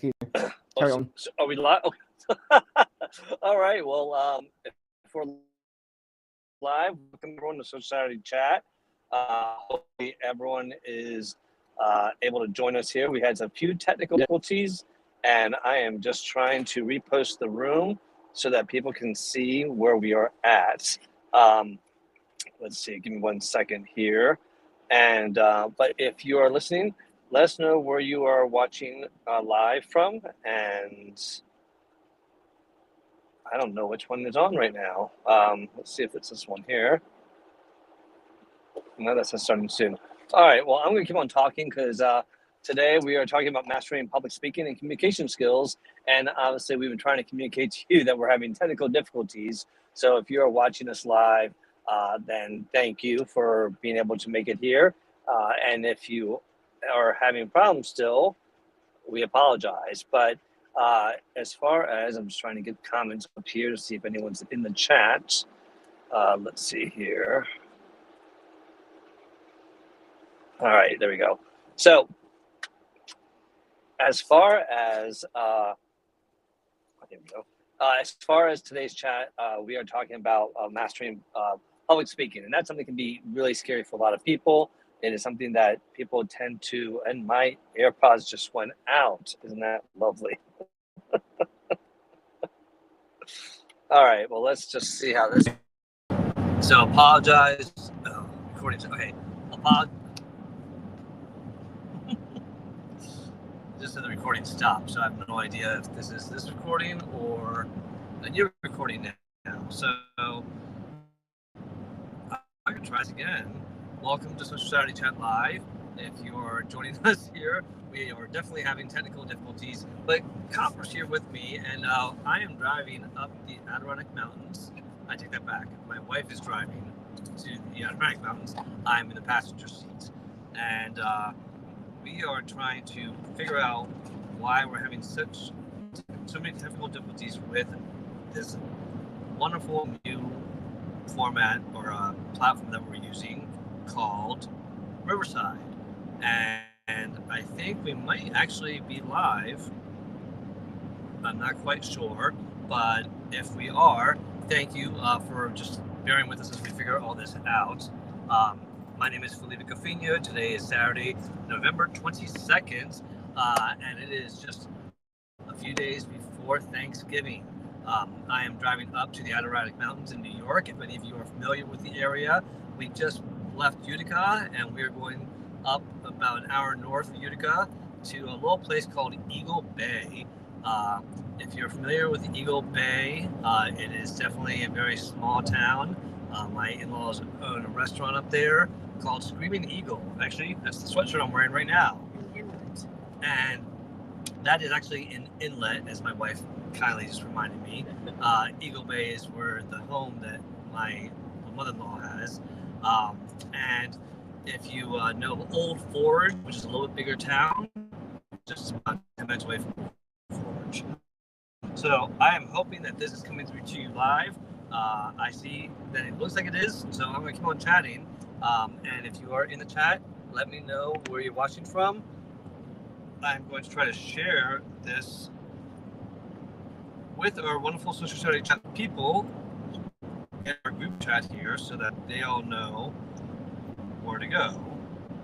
here. Oh, Carry on. so are we live? Okay. All right. Well, if we're live, welcome everyone to Social Saturday Chat. Hopefully, everyone is able to join us here. We had a few technical difficulties, and I am just trying to repost the room so that people can see where we are at. Let's see. Give me 1 second here. And but if you are listening, let us know where you are watching live from, and I don't know which one is on right now. Let's see if it's this one here. No, that's not starting soon. All right, well, I'm going to keep on talking because today we are talking about mastering public speaking and communication skills. And obviously, we've been trying to communicate to you that we're having technical difficulties. So if you're watching us live, then thank you for being able to make it here. And if you are having problems still, we apologize. But as far as I'm just trying to get comments up here to see if anyone's in the chat. Let's see here. All right, there we go. So as far as here we go. As far as today's chat, we are talking about mastering public speaking, and that's something that can be really scary for a lot of people. It is something that people tend to, and my AirPods just went out. Isn't that lovely? All right, well, let's just see how this. So apologize. Oh, recording. Okay, just said the recording stopped, so I have no idea if this is this recording or a new recording now. So I can try this again. Welcome to Social Saturday Chat Live. If you're joining us here, we are definitely having technical difficulties, but Copper's here with me, and I am driving up the Adirondack Mountains. I take that back. My wife is driving to the Adirondack Mountains. I'm in the passenger seat, and we are trying to figure out why we're having so many technical difficulties with this wonderful new format or platform that we're using called Riverside. And I think we might actually be live. I'm not quite sure, but if we are, thank you for just bearing with us as we figure all this out. My name is Felipe Cofino. Today is Saturday, November 22nd, and it is just a few days before Thanksgiving. I am driving up to the Adirondack Mountains in New York. If any of you are familiar with the area, we just left Utica, and we're going up about an hour north of Utica to a little place called Eagle Bay. If you're familiar with Eagle Bay, it is definitely a very small town. My in-laws own a restaurant up there called Screaming Eagle. Actually, that's the sweatshirt I'm wearing right now. And that is actually an inlet, as my wife kindly just reminded me. Eagle Bay is where the home that my mother-in-law has. And if you know Old Forge, which is a little bit bigger town, just about 10 minutes away from Forge. So I am hoping that this is coming through to you live. I see that it looks like it is, so I'm going to keep on chatting. And if you are in the chat, let me know where you're watching from. I'm going to try to share this with our wonderful Social Saturday Chat people in our group chat here so that they all know where to go.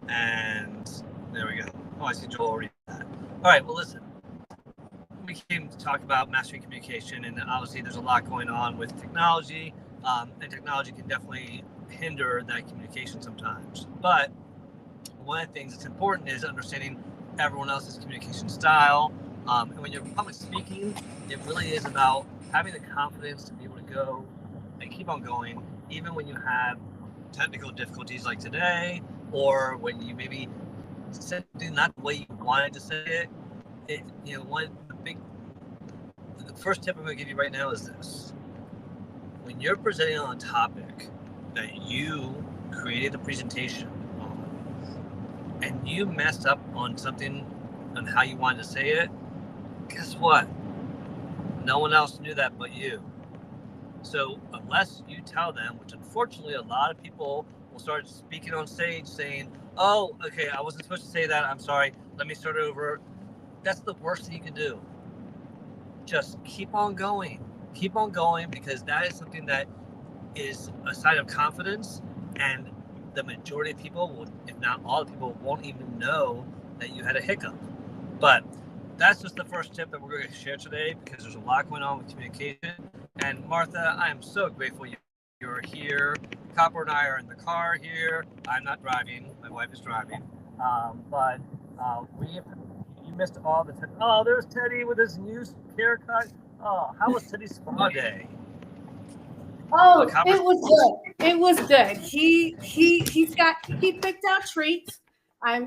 And there we go. Oh, I see Joel already did that. All right, well, listen. We came to talk about mastering communication, and obviously there's a lot going on with technology, and technology can definitely hinder that communication sometimes. But one of the things that's important is understanding everyone else's communication style. And when you're public speaking, it really is about having the confidence to be able to go and keep on going, even when you have technical difficulties like today, or when you maybe said something not the way you wanted to say it. The first tip I'm going to give you right now is this. When you're presenting on a topic that you created the presentation on, and you messed up on something on how you wanted to say it, guess what? No one else knew that but you. So unless you tell them, which unfortunately a lot of people will start speaking on stage saying, oh, okay, I wasn't supposed to say that. I'm sorry. Let me start over. that's the worst thing you can do. Just keep on going. Keep on going because that is something that is a sign of confidence, and the majority of people will, if not all the people, won't even know that you had a hiccup. But that's just the first tip that we're going to share today because there's a lot going on with communication. And Martha, I am so grateful you're here. Copper and I are in the car here. I'm not driving. My wife is driving. But we you missed all the oh, there's Teddy with his new haircut. Oh, how was Teddy's spa day? Oh, it was good. It was good. He picked out treats.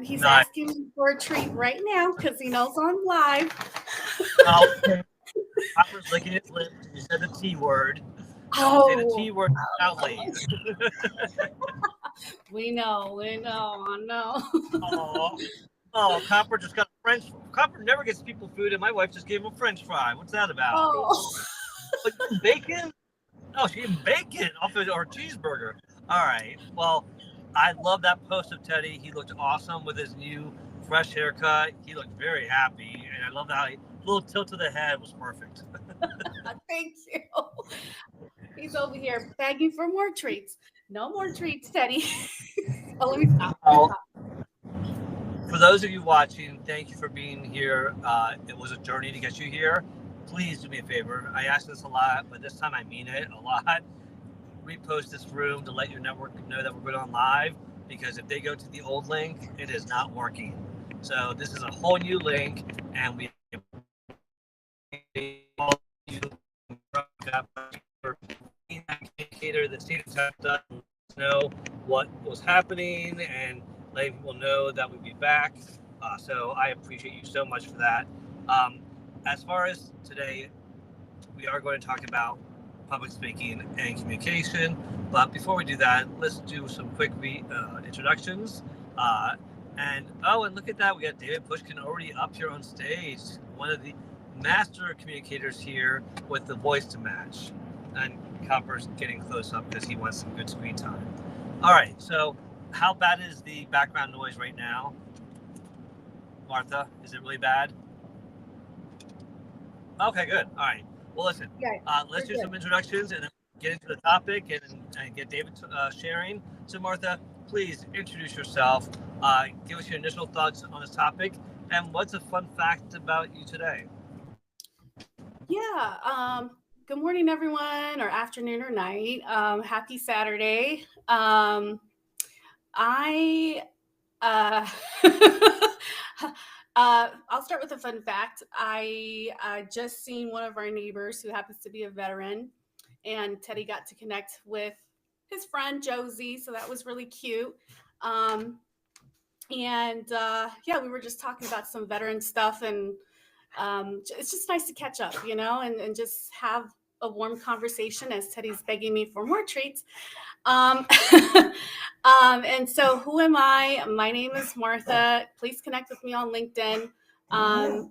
He's Nice. asking me for a treat right now because he knows I'm live. Oh, Copper's licking his lips. You said the T word. Don't say the T word out late. We know, I know. Oh, Copper just got a French. Copper never gets people food, and my wife just gave him a French fry. What's that about? Oh, But bacon? Oh, she eating bacon off of our cheeseburger. All right. Well, I love that post of Teddy. He looked awesome with his new fresh haircut. He looked very happy, and I love how a little tilt of the head was perfect. thank you. He's over here begging for more treats. No more treats, Teddy. Oh, let me stop. For those of you watching, thank you for being here. It was a journey to get you here. Please do me a favor. I ask this a lot, but this time I mean it a lot. Repost this room to let your network know that we're going on live because if they go to the old link, it is not working. So this is a whole new link, and we indicator the state of Texas doesn't know what was happening and letting people know that we'd be back. So I appreciate you so much for that. As far as today, we are going to talk about public speaking and communication. But before we do that, let's do some quick introductions. And look at that, we got David Pushkin already up here on stage, one of the master communicators here with the voice to match. And Copper's getting close up because he wants some good screen time. All right, so how bad is the background noise right now? Martha, is it really bad? Okay, good. All right. Well, listen, let's do some introductions and then get into the topic and get David sharing. So, Martha, please introduce yourself. Give us your initial thoughts on this topic, and what's a fun fact about you today? Yeah. Good morning, everyone, or afternoon or night. Happy Saturday. I I'll start with a fun fact. I just seen one of our neighbors who happens to be a veteran, and Teddy got to connect with his friend Josie, so that was really cute. Yeah, we were just talking about some veteran stuff, and it's just nice to catch up, and just have a warm conversation as Teddy's begging me for more treats. Um, and so who am I? My name is Martha. Please connect with me on LinkedIn. I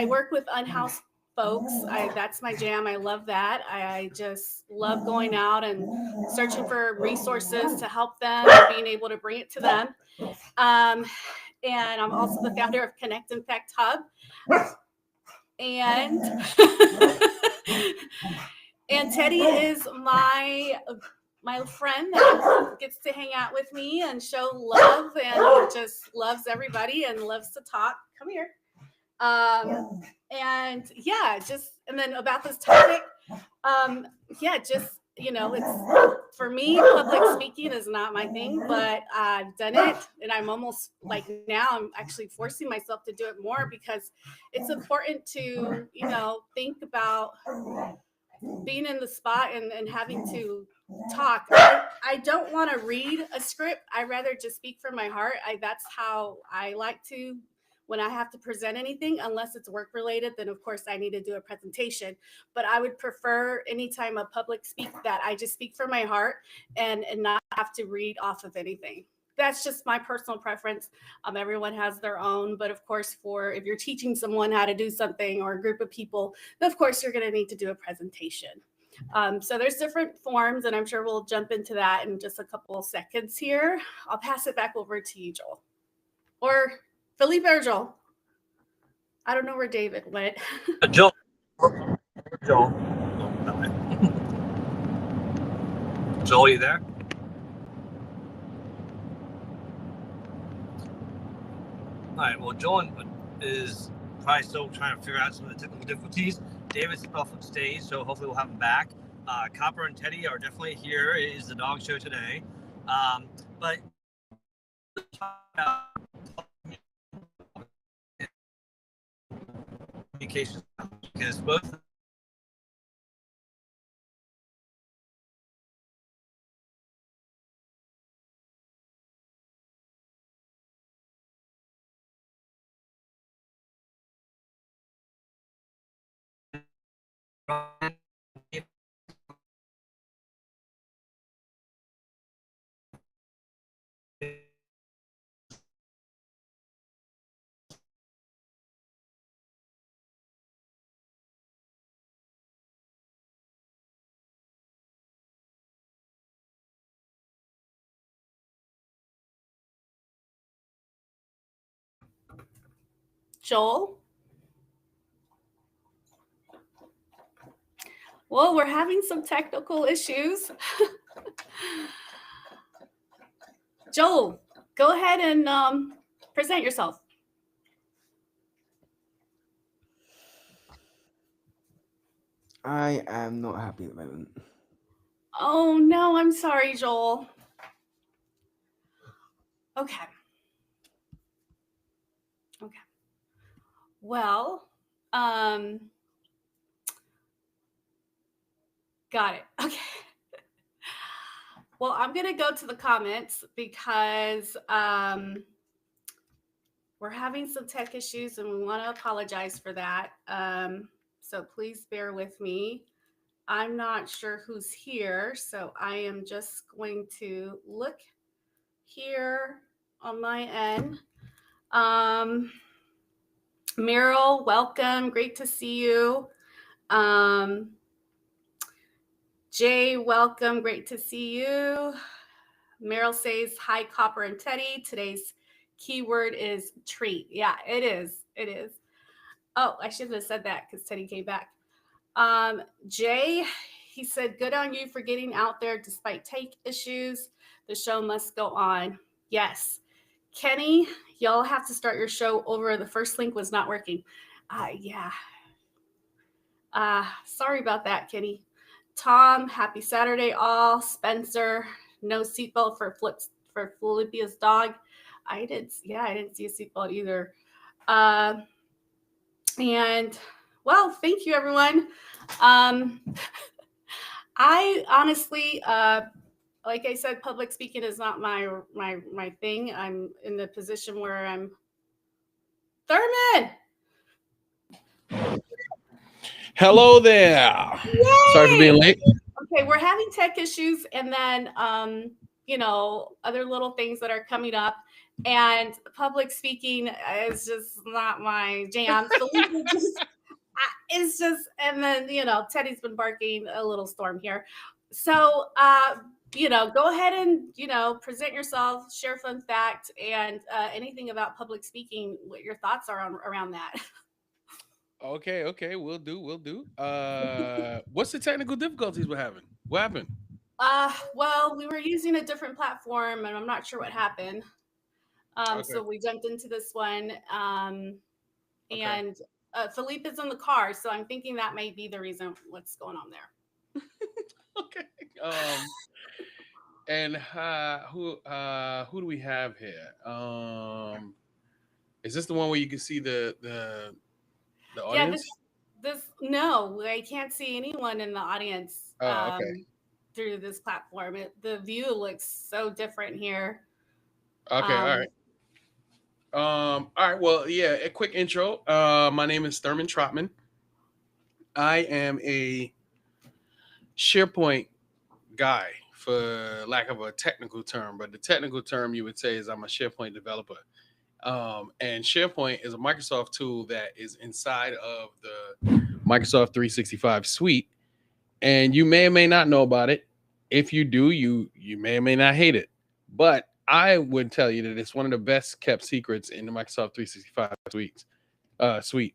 work with unhoused folks. That's my jam. I love that. I just love going out and searching for resources to help them and being able to bring it to them. And I'm also the founder of Connect Impact Hub. And and Teddy is my friend that gets to hang out with me and show love and just loves everybody and loves to talk. Come here. And then about this topic, it's for me, public speaking is not my thing, but I've done it, and I'm almost like now I'm actually forcing myself to do it more because it's important to, think about being in the spot and having to talk. I don't want to read a script. I rather just speak from my heart. That's how I like to when I have to present anything, unless it's work related, then of course I need to do a presentation. But I would prefer anytime a public speak that I just speak from my heart and not have to read off of anything. That's just my personal preference. Everyone has their own, but of course, if you're teaching someone how to do something or a group of people, then of course you're going to need to do a presentation. So there's different forms, and I'm sure we'll jump into that in just a couple of seconds here. I'll pass it back over to you, Joel. Or Felipe or Joel? I don't know where David went. Joel. Joel. Joel, are you there? All right. Well, Joel is probably still trying to figure out some of the technical difficulties. David's off on stage, so hopefully we'll have him back. Copper and Teddy are definitely here. It is the dog show today. But communications, because both Joel? Well, we're having some technical issues. Joel, go ahead and present yourself. I am not happy at the moment. Oh, no, I'm sorry, Joel. Okay. Well, got it. Okay. Well, I'm going to go to the comments because we're having some tech issues and we want to apologize for that. So please bear with me. I'm not sure who's here, so I am just going to look here on my end. Meryl, welcome. Great to see you. Jay, welcome. Great to see you. Meryl says, hi, Copper and Teddy. Today's keyword is treat. Yeah, it is. It is. Oh, I should have said that because Teddy came back. Jay, he said, good on you for getting out there despite tech issues. The show must go on. Yes. Kenny, y'all have to start your show over. The first link was not working. Yeah. Sorry about that, Kenny. Tom, happy Saturday all. Spencer, no seatbelt for Philippia's dog. I didn't see a seatbelt either. And well, thank you, everyone. I honestly, like I said, public speaking is not my thing. I'm in the position where I'm Thurman. Hello there. Yay! Sorry for being late. Okay, we're having tech issues and then other little things that are coming up, and public speaking is just not my jam. So it's just, and then Teddy's been barking a little storm here. So go ahead and present yourself, share a fun fact, and anything about public speaking, what your thoughts are around that. Okay, we'll do. What's the technical difficulties we're having? What happened? Well, we were using a different platform, and I'm not sure what happened. Okay. So we jumped into this one, and Philippe is in the car, so I'm thinking that may be the reason what's going on there. Okay. And who do we have here? Is this the one where you can see the audience? Yeah, no, I can't see anyone in the audience. Okay. Through this platform, the view looks so different here. Okay, all right. All right. Well, yeah. A quick intro. My name is Thurman Trotman. I am a SharePoint guy, for lack of a technical term, but the technical term you would say is I'm a SharePoint developer. And SharePoint is a Microsoft tool that is inside of the Microsoft 365 suite, and you may or may not know about it. If you do, you may or may not hate it. But I would tell you that it's one of the best kept secrets in the Microsoft 365 suite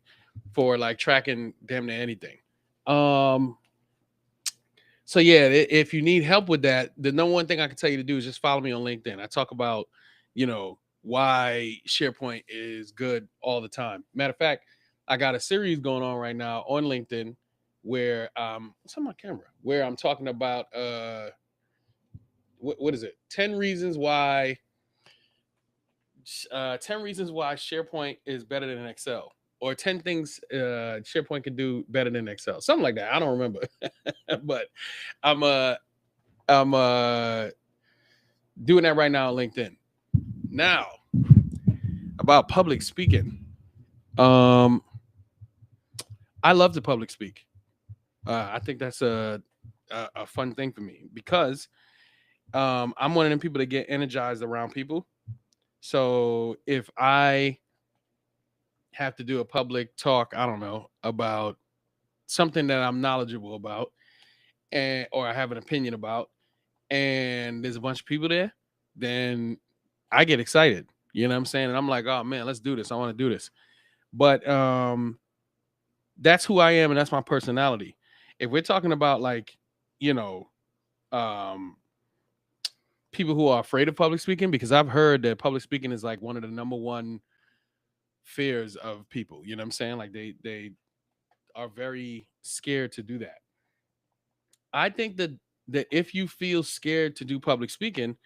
for like tracking damn near anything. So yeah, if you need help with that, the number one thing I can tell you to do is just follow me on LinkedIn. I talk about, why SharePoint is good all the time. Matter of fact, I got a series going on right now on LinkedIn where it's on my camera, where I'm talking about what is it? 10 reasons why 10 reasons why SharePoint is better than Excel, or 10 things SharePoint can do better than Excel. Something like that. I don't remember. But I'm doing that right now on LinkedIn. Now, about public speaking. I love to public speak. I think that's a fun thing for me because I'm one of them people that get energized around people. So if I have to do a public talk, I don't know, about something that I'm knowledgeable about, or I have an opinion about, and there's a bunch of people there, then I get excited. You know what I'm saying? And I'm like, oh man, let's do this. I want to do this. But that's who I am, and that's my personality. If we're talking about like, people who are afraid of public speaking, because I've heard that public speaking is like one of the number one fears of people. You know what I'm saying? Like they are very scared to do that. I think that if you feel scared to do public speaking,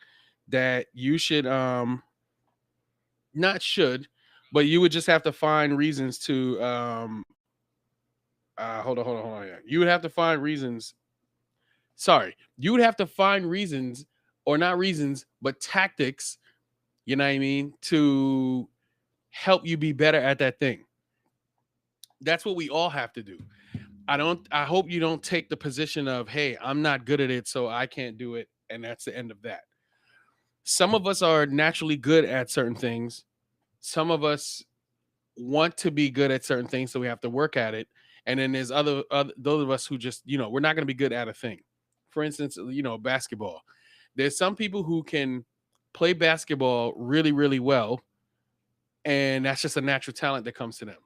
that you should not should, but you would just have to find reasons to hold on. Yeah. You would have to find reasons. Sorry, you would have to find reasons, or not reasons, but tactics, you know what I mean, to help you be better at that thing. That's what we all have to do. I hope you don't take the position of, hey, I'm not good at it, so I can't do it, and that's the end of that. Some of us are naturally good at certain things. Some of us want to be good at certain things, so we have to work at it. And then there's other those of us who just, we're not going to be good at a thing. For instance, basketball. There's some people who can play basketball really, really well, and that's just a natural talent that comes to them.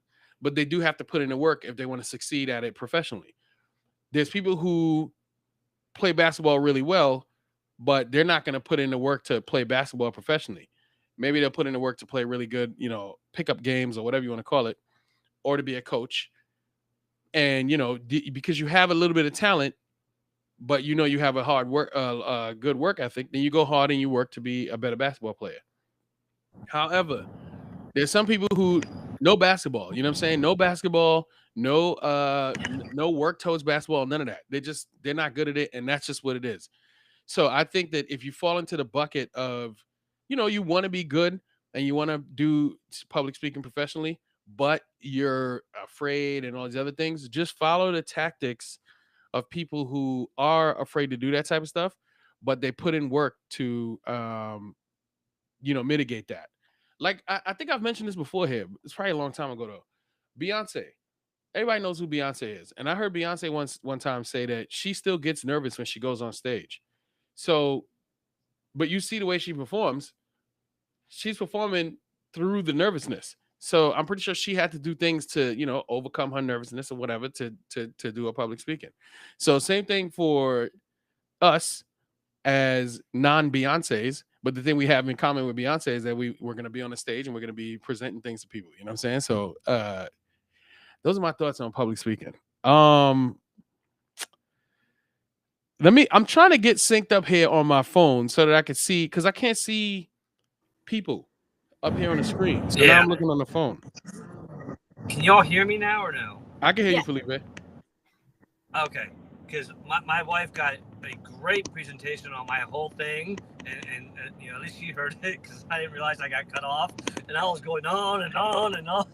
But they do have to put in the work if they want to succeed at it professionally. There's people who play basketball really well, but they're not going to put in the work to play basketball professionally. Maybe they'll put in the work to play really good, pickup games or whatever you want to call it, or to be a coach. And, because you have a little bit of talent, but you have a hard work, good work ethic, then you go hard and you work to be a better basketball player. However, there's some people who know basketball, you know what I'm saying? No basketball, no work towards basketball, none of that. They're not good at it, and that's just what it is. So I think that if you fall into the bucket of, you want to be good and you want to do public speaking professionally, but you're afraid and all these other things, just follow the tactics of people who are afraid to do that type of stuff, but they put in work to, mitigate that. Like, I think I've mentioned this before here. It's probably a long time ago, though. Beyonce. Everybody knows who Beyonce is. And I heard Beyonce one time say that she still gets nervous when she goes on stage. So, but you see the way she performs, she's performing through the nervousness. So I'm pretty sure she had to do things to, overcome her nervousness or whatever to do a public speaking. So same thing for us as non-Beyoncés. But the thing we have in common with Beyonce is that we're going to be on the stage and we're going to be presenting things to people. You know what I'm saying? So those are my thoughts on public speaking. I'm trying to get synced up here on my phone so that I can see, because I can't see people up here on the screen. So now I'm looking on the phone. Can y'all hear me now or no? I can hear you, Felipe. Okay, because my wife got a great presentation on my whole thing, and at least she heard it, because I didn't realize I got cut off, and I was going on and on and on.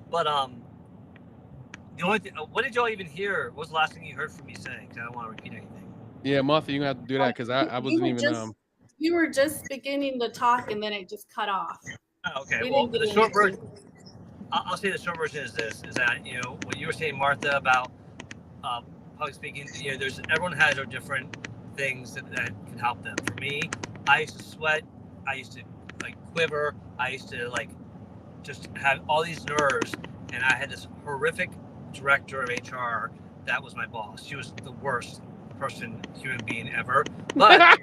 But the only thing, what did y'all even hear? What was the last thing you heard from me saying? Because I don't want to repeat anything. Yeah, Martha, you're going to have to do that, because I wasn't even... You were just beginning to talk, and then it just cut off. Oh, okay, well, the short version... I'll say the short version is this, is that, what you were saying, Martha, about public speaking, everyone has their different things that can help them. For me, I used to sweat. I used to like quiver. I used to like just have all these nerves, and I had this horrific director of HR that was my boss. She was the worst human being ever, but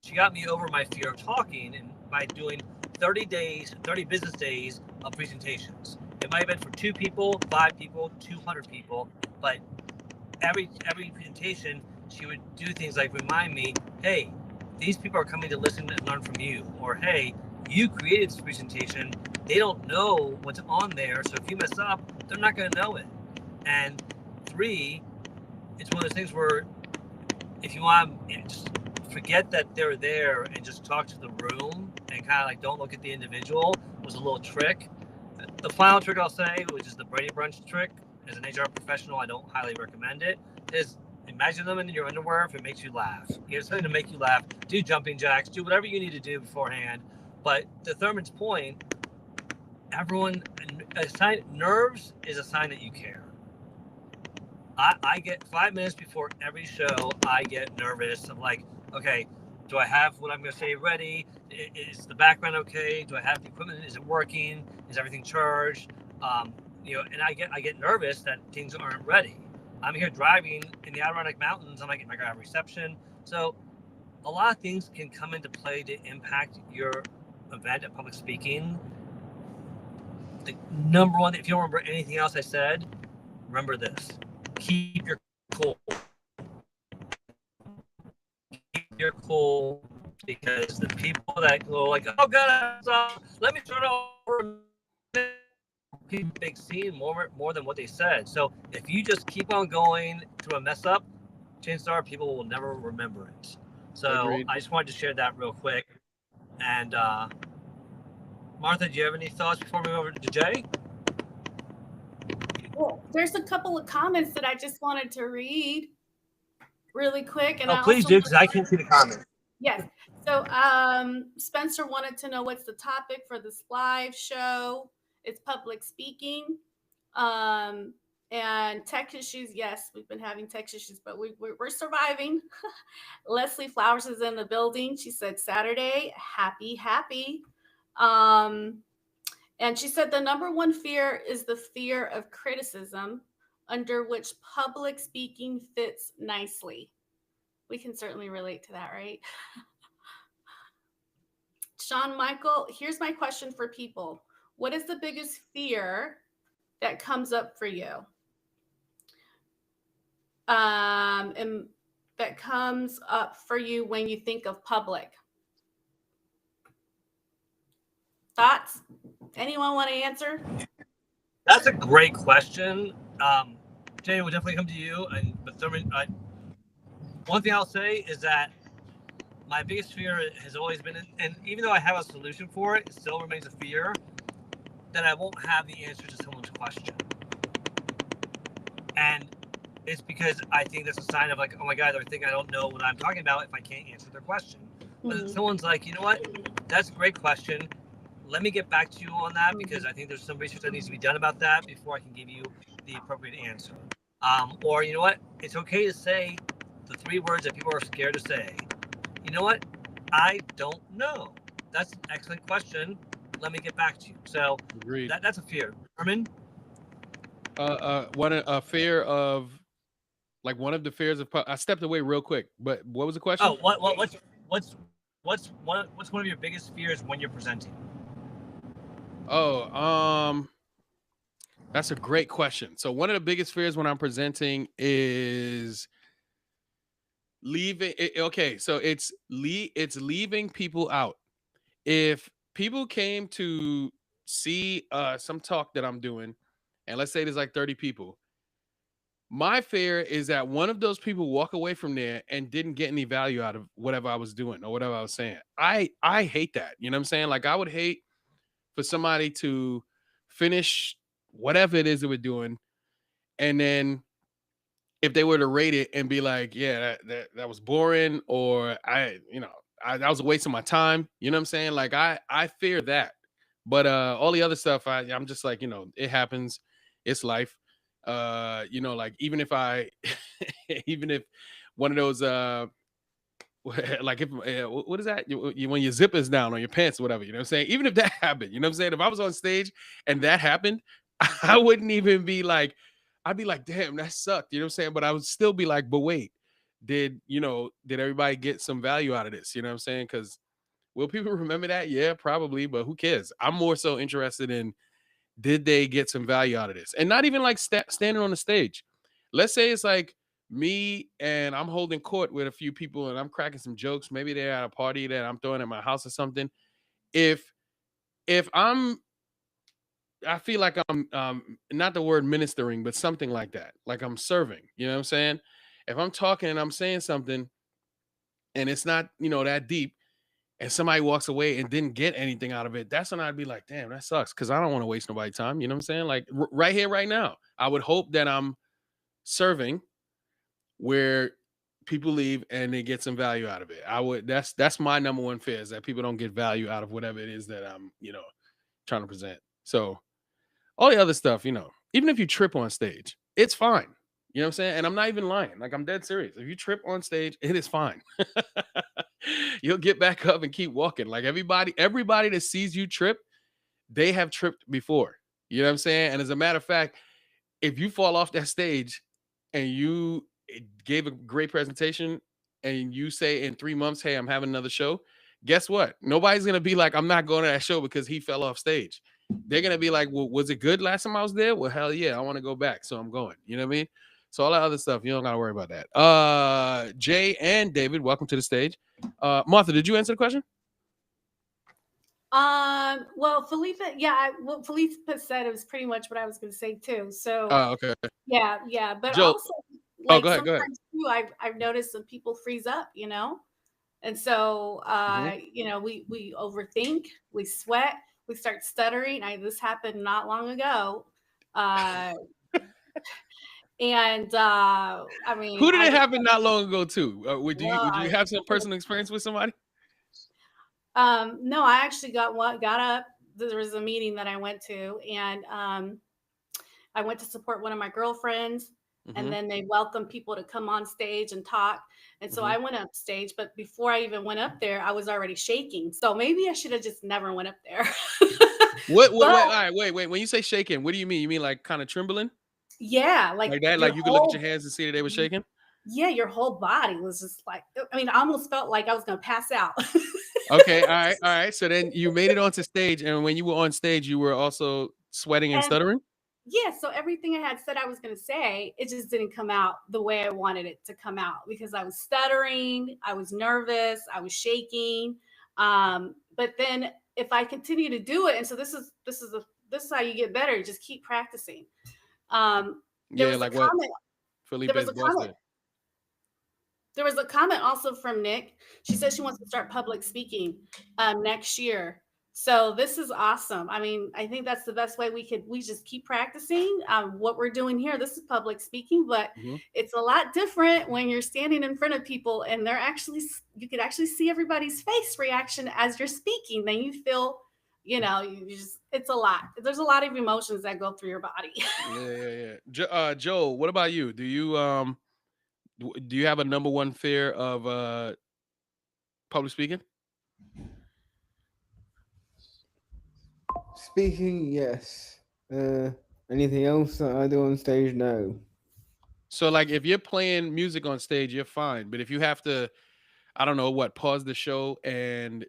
she got me over my fear of talking, and by doing 30 business days of presentations. It might have been for 2 people, 5 people, 200 people, but every presentation she would do things like remind me, hey, these people are coming to listen and learn from you, or hey, you created this presentation, they don't know what's on there, so if you mess up, they're not going to know it. And 3, it's one of those things where if you want to just forget that they're there and just talk to the room and kind of like don't look at the individual, was a little trick. The final trick I'll say, which is the Brady Brunch trick, as an HR professional, I don't highly recommend it, is imagine them in your underwear if it makes you laugh. You have something to make you laugh. Do jumping jacks. Do whatever you need to do beforehand. But to Thurman's point, everyone, nerves is a sign that you care. I get 5 minutes before every show, I get nervous. I'm like, okay, do I have what I'm going to say ready? Is the background okay? Do I have the equipment? Is it working? Is everything charged? And I get nervous that things aren't ready. I'm here driving in the Adirondack Mountains. I'm like, am I going to have reception? So a lot of things can come into play to impact your event at public speaking. The number one, if you don't remember anything else I said, remember this. Keep your cool. Keep your cool, because the people that go like, oh God, let me start over. People big scene more than what they said. So if you just keep on going through a mess up, chances are people will never remember it. So Agreed. I just wanted to share that real quick. And Martha, do you have any thoughts before we move over to Jay? Well, there's a couple of comments that I just wanted to read really quick. And please do, because I can't see the comments. Yes. So Spencer wanted to know what's the topic for this live show. It's public speaking. And tech issues. Yes, we've been having tech issues, but we're surviving. Leslie Flowers is in the building. She said Saturday, happy. And she said the number one fear is the fear of criticism, under which public speaking fits nicely. We can certainly relate to that, right? Sean Michael, here's my question for people. What is the biggest fear that comes up for you? And that comes up for you when you think of public? Thoughts? Anyone want to answer? That's a great question. Jay, we'll definitely come to you. But Thurman, one thing I'll say is that my biggest fear has always been, and even though I have a solution for it, it still remains a fear that I won't have the answer to someone's question. And it's because I think that's a sign of like, oh my God, they think I don't know what I'm talking about if I can't answer their question. But if someone's like, you know what, that's a great question. Let me get back to you on that, because I think there's some research that needs to be done about that before I can give you the appropriate answer. Or you know what, it's okay to say the 3 words that people are scared to say. You know what, I don't know. That's an excellent question. Let me get back to you. So that's a fear. Herman? A fear of, like, one of the fears of, I stepped away real quick, but what was the question? Oh, what's one of your biggest fears when you're presenting? That's a great question. So one of the biggest fears when I'm presenting is leaving. Okay, so it's leaving people out. If people came to see some talk that I'm doing, and let's say there's like 30 people, my fear is that one of those people walk away from there and didn't get any value out of whatever I was doing or whatever I was saying. I hate that. You know what I'm saying? Like, I would hate for somebody to finish whatever it is that we're doing, and then if they were to rate it and be like, yeah, that was boring, or that was a waste of my time. You know what I'm saying? Like, I fear that. But all the other stuff, I'm just like, it happens. It's life. Like, even if even if one of those like if what is that? When your zip is down on your pants or whatever, you know what I'm saying? Even if that happened, you know what I'm saying? If I was on stage and that happened, I wouldn't even be like, I'd be like, damn, that sucked, you know what I'm saying? But I would still be like, but wait, did everybody get some value out of this? You know what I'm saying? Because will people remember that? Yeah, probably, but who cares? I'm more so interested in, did they get some value out of this? And not even like standing on the stage. Let's say it's like me and I'm holding court with a few people and I'm cracking some jokes. Maybe they're at a party that I'm throwing at my house or something. If I feel like I'm not the word ministering, but something like that. Like I'm serving, you know what I'm saying? If I'm talking and I'm saying something and it's not, that deep, and somebody walks away and didn't get anything out of it, that's when I'd be like, damn, that sucks. Cause I don't want to waste nobody's time. You know what I'm saying? Like right here, right now, I would hope that I'm serving where people leave and they get some value out of it. That's my number one fear, is that people don't get value out of whatever it is that I'm, trying to present. So all the other stuff, even if you trip on stage, it's fine. You know what I'm saying? And I'm not even lying. Like, I'm dead serious. If you trip on stage, it is fine. You'll get back up and keep walking. Like everybody that sees you trip, they have tripped before. You know what I'm saying? And as a matter of fact, if you fall off that stage and you gave a great presentation and you say in 3 months, hey, I'm having another show, guess what? Nobody's going to be like, I'm not going to that show because he fell off stage. They're going to be like, well, was it good last time I was there? Well, hell yeah, I want to go back. So I'm going. You know what I mean? So all that other stuff, you don't got to worry about that. Jay and David, welcome to the stage. Martha, did you answer the question? Well, Felipe, what Felipe said, it was pretty much what I was going to say too. So, okay. Yeah. But Joe, also, like, go ahead. Too, I've noticed some people freeze up, and so, we overthink, we sweat, we start stuttering. This happened not long ago. And I mean, who did it happen not long ago to? Would you have some personal experience with somebody? No, I actually got up. There was a meeting that I went to, and I went to support one of my girlfriends, and then they welcomed people to come on stage and talk. And so I went up stage, but before I even went up there, I was already shaking. So maybe I should have just never went up there. Wait, all right, wait. When you say shaking, what do you mean? You mean like kind of trembling? Yeah, like that. Like you could look at your hands and see that they were shaking. Yeah, your whole body was just like, I almost felt like I was going to pass out. Okay, all right. So then you made it onto stage, and when you were on stage, you were also sweating and stuttering? Yeah, so everything I had said I was going to say, it just didn't come out the way I wanted it to come out, because I was stuttering, I was nervous, I was shaking. But then if I continue to do it, and so this is how you get better, just keep practicing. There was a comment also from Nick. She says she wants to start public speaking next year. So this is awesome. I think that's the best way we just keep practicing what we're doing here. This is public speaking, but it's a lot different when you're standing in front of people and you could actually see everybody's face reaction as you're speaking. Then you feel, it's a lot. There's a lot of emotions that go through your body. Yeah. Joel, what about you? Do you have a number one fear of public speaking? Speaking, yes. Anything else that I do on stage, no. So, like, if you're playing music on stage, you're fine. But if you have to, I don't know pause the show and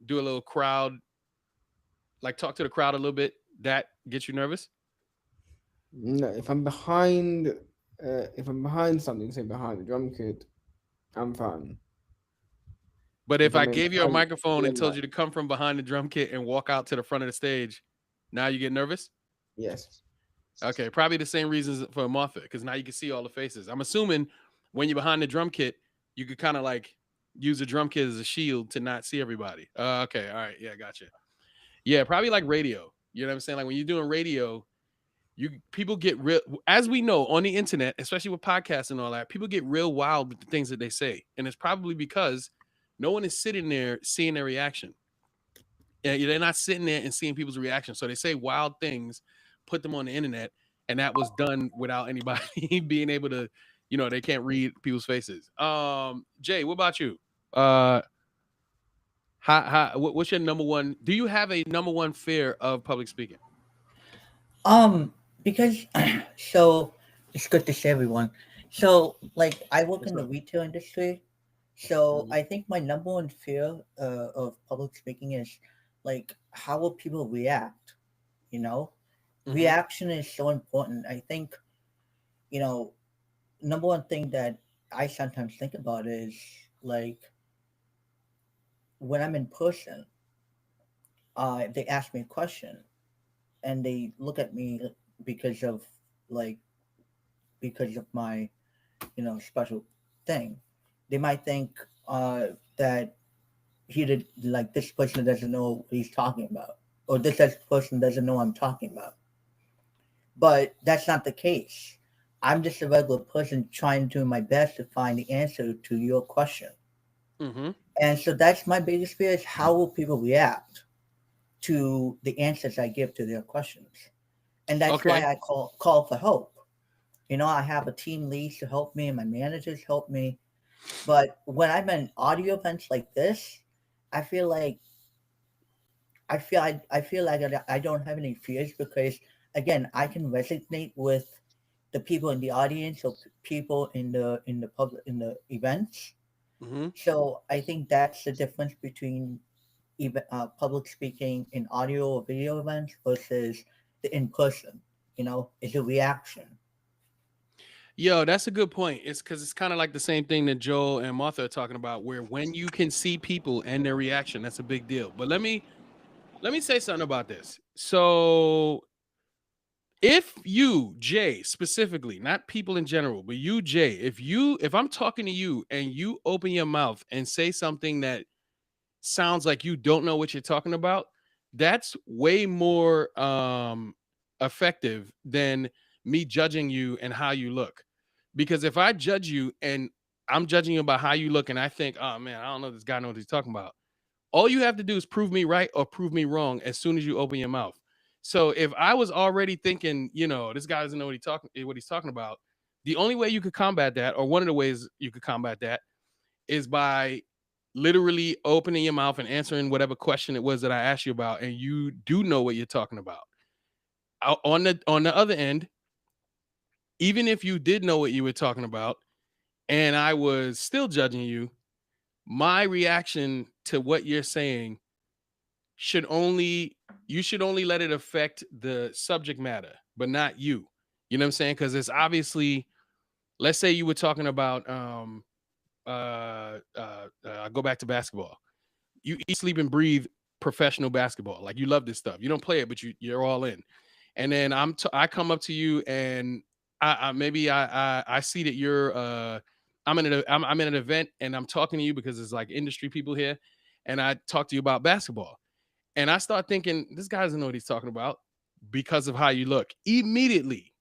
do a little crowd, like talk to the crowd a little bit, that gets you nervous? No, if I'm behind something, say behind the drum kit, I'm fine. But if I gave you a microphone and told you to come from behind the drum kit and walk out to the front of the stage, now you get nervous? Yes. Okay, probably the same reasons for Martha, because now you can see all the faces. I'm assuming when you're behind the drum kit, you could kind of like use the drum kit as a shield to not see everybody. Okay, all right, yeah, gotcha. Yeah, probably like radio. You know what I'm saying? Like when you're doing radio, people get real, as we know on the internet, especially with podcasts and all that, people get real wild with the things that they say. And it's probably because no one is sitting there seeing their reaction. Yeah, they're not sitting there and seeing people's reaction. So they say wild things, put them on the internet, and that was done without anybody being able to, they can't read people's faces. Jay, what about you? What's your number one? Do you have a number one fear of public speaking? Because so it's good to see everyone. So like I work What's in the up? retail industry, so Mhm. I think my number one fear of public speaking is like how will people react? You know, Mhm. reaction is so important. I think you know number one thing that I sometimes think about is like when I'm in person, they ask me a question and they look at me because of like because of my special thing. They might think that he did like this person doesn't know what he's talking about, or this person doesn't know what I'm talking about. But that's not the case. I'm just a regular person trying to do my best to find the answer to your question. Mhm. And so that's my biggest fear is how will people react to the answers I give to their questions. And that's why Okay. I call for help. I have a team lead to help me and my managers help me. But when I'm in audio events like this, I feel like I feel like I don't have any fears because again I can resonate with the people in the audience or people in the public in the events. Mhm. So I think that's the difference between public speaking in audio or video events versus the in person. It's a reaction. Yo, that's a good point. It's because it's kind of like the same thing that Joel and Martha are talking about, where when you can see people and their reaction, that's a big deal. But let me say something about this. So if you, Jay, specifically, not people in general, but you, Jay, if I'm talking to you and you open your mouth and say something that sounds like you don't know what you're talking about, that's way more effective than me judging you and how you look. Because if I judge you and I'm judging you about how you look and I think, oh man, I don't know this guy knows what he's talking about. All you have to do is prove me right or prove me wrong as soon as you open your mouth. So if I was already thinking, this guy doesn't know what he's talking about, the only way you could combat that, or one of the ways you could combat that, is by literally opening your mouth and answering whatever question it was that I asked you about, and you do know what you're talking about. On the other end, even if you did know what you were talking about, and I was still judging you, my reaction to what you're saying should only you should only let it affect the subject matter, but not you. You know what I'm saying? Because it's obviously, let's say you were talking about I go back to basketball. You eat, sleep, and breathe professional basketball. Like you love this stuff. You don't play it, but you're all in. And then I come up to you and I see that you're I'm in an event and I'm talking to you because it's like industry people here, and I talk to you about basketball. And I start thinking, this guy doesn't know what he's talking about because of how you look. Immediately,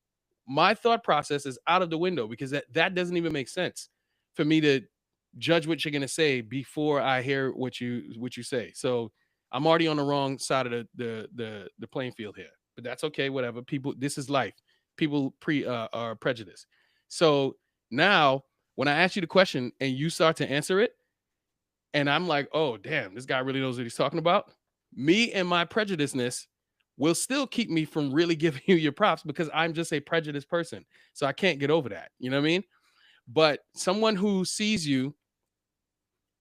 my thought process is out of the window because that doesn't even make sense for me to judge what you're gonna say before I hear what you say. So I'm already on the wrong side of the playing field here. But that's okay, whatever. People, this is life. People are prejudiced. So now when I ask you the question and you start to answer it, and I'm like, oh damn, this guy really knows what he's talking about. Me and my prejudiceness will still keep me from really giving you your props because I'm just a prejudiced person. So I can't get over that. You know what I mean? But someone who sees you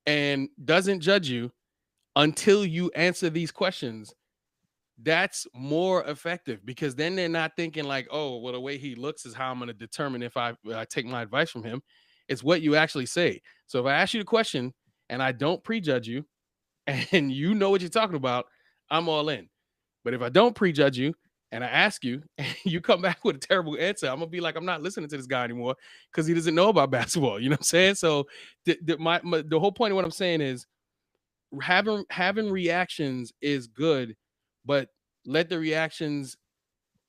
and doesn't judge you until you answer these questions, that's more effective because then they're not thinking like, oh, well, the way he looks is how I'm going to determine if I take my advice from him. It's what you actually say. So if I ask you the question and I don't prejudge you and you know what you're talking about, I'm all in. But if I don't prejudge you and I ask you and you come back with a terrible answer, I'm gonna be like, I'm not listening to this guy anymore because he doesn't know about basketball. You know what I'm saying? So the whole point of what I'm saying is having reactions is good, but let the reactions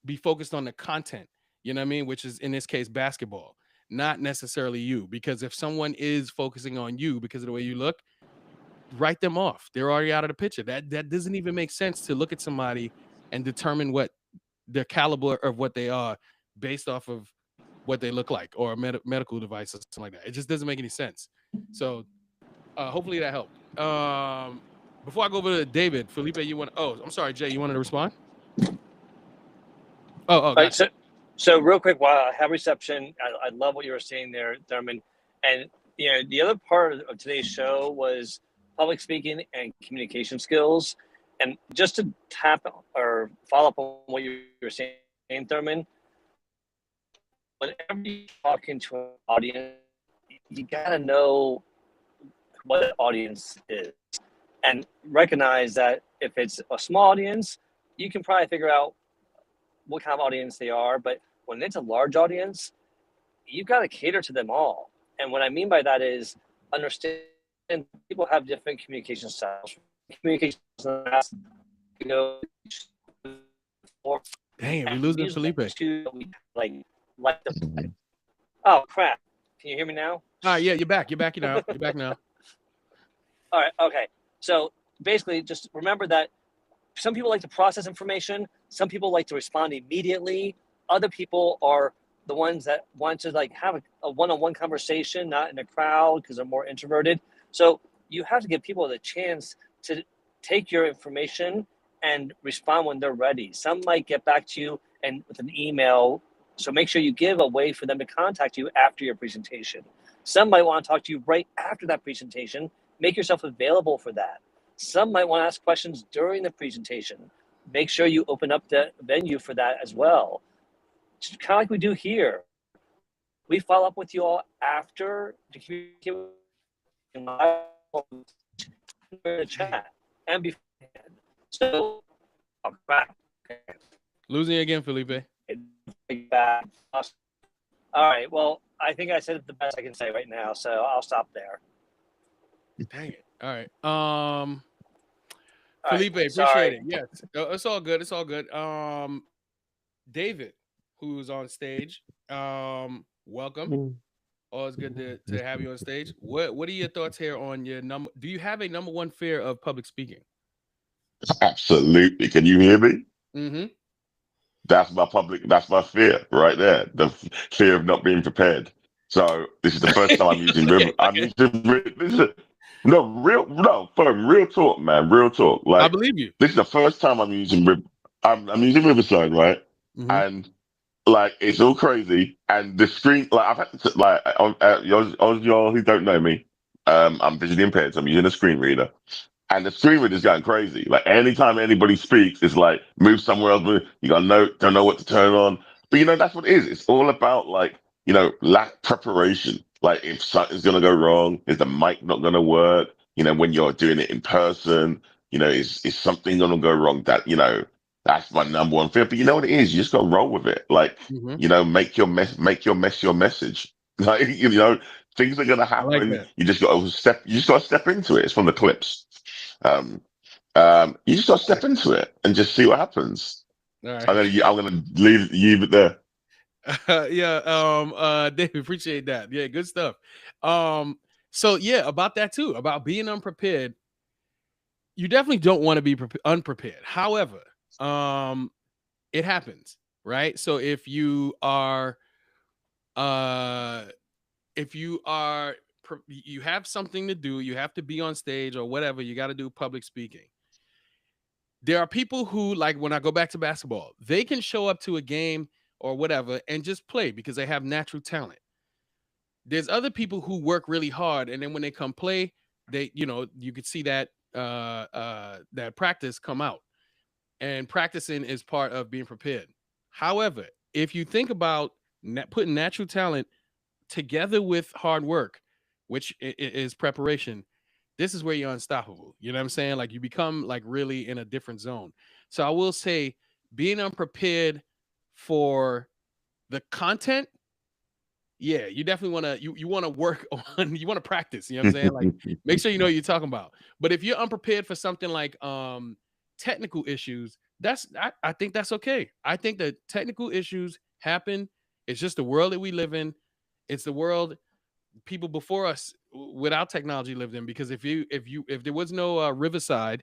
be focused on the content. You know what I mean? Which is in this case basketball, not necessarily you. Because if someone is focusing on you because of the way you look, write them off. They're already out of the picture. That doesn't even make sense to look at somebody and determine what the caliber of what they are based off of what they look like or a medical device or something like that. It just doesn't make any sense. So Hopefully that helped. Before I go over to David, Felipe, you want? Oh, I'm sorry, Jay. You wanted to respond? Oh, Right. gotcha. So real quick, while I have reception, I love what you were saying there, Thurman. And the other part of today's show was public speaking and communication skills. And just to tap or follow up on what you were saying, Thurman, whenever you're talking to an audience, you gotta know what the audience is, and recognize that if it's a small audience, you can probably figure out what kind of audience they are. But when it's a large audience, you've got to cater to them all. And what I mean by that is understand people have different communication styles. Communication styles, Dang, we losing Felipe. Like the. Oh crap! Can you hear me now? Yeah, you're back. You're back now. You're back now. All right. Okay. So basically, just remember that some people like to process information. Some people like to respond immediately. Other people are the ones that want to have a one-on-one conversation, not in a crowd because they're more introverted. So you have to give people the chance to take your information and respond when they're ready. Some might get back to you and with an email. So make sure you give a way for them to contact you after your presentation. Some might want to talk to you right after that presentation. Make yourself available for that. Some might want to ask questions during the presentation. Make sure you open up the venue for that as well. Just kind of like we do here. We follow up with you all after to communicate in the chat and before. So, oh, crap. Losing again, Felipe. All right. Well, I think I said the best I can say right now, so I'll stop there. Dang it. All right. Felipe, appreciate it. Yes, it's all good. It's all good. David, who's on stage, welcome. Always good to have you on stage. What are your thoughts here on your number? Do you have a number one fear of public speaking? Absolutely. Can you hear me? Mm-hmm. That's my fear right there. The fear of not being prepared. So this is the first time I'm using River. Real talk, man. Real talk. I believe you. This is the first time I'm using River. I'm using Riverside, right? Mm-hmm. And it's all crazy. And the screen, I've had to, y'all who don't know me, I'm visually impaired, so I'm using a screen reader. And the screen reader's gotten crazy. Anytime anybody speaks, it's move somewhere else. You don't know what to turn on. But that's what it is. It's all about lack preparation. If something's gonna go wrong, is the mic not gonna work? When you're doing it in person, is something gonna go wrong? That's my number one fear. But you know what it is? You just gotta roll with it. Make your mess your message. Things are gonna happen. Like you just gotta step into it. It's from the clips. You just gotta step into it and just see what happens. All right. I'm gonna leave it there. David, appreciate that. Yeah, good stuff. So yeah, about that too, about being unprepared. You definitely don't want to be unprepared. However, it happens, right? So if you have something to do, you have to be on stage or whatever, you got to do public speaking. There are people who, when I go back to basketball, they can show up to a game or whatever and just play because they have natural talent. There's other people who work really hard, and then when they come play, they, you could see that that practice come out. And practicing is part of being prepared. However, if you think about putting natural talent together with hard work, which is preparation, this is where you're unstoppable. You know what I'm saying? You become really in a different zone. So I will say, being unprepared for the content, yeah, you definitely want to, you want to work on, you want to practice, you know what I'm saying? Make sure you know what you're talking about. But if you're unprepared for something like technical issues, I think that's okay. I think that technical issues happen. It's just the world that we live in. It's the world people before us without technology lived in. Because if there was no Riverside,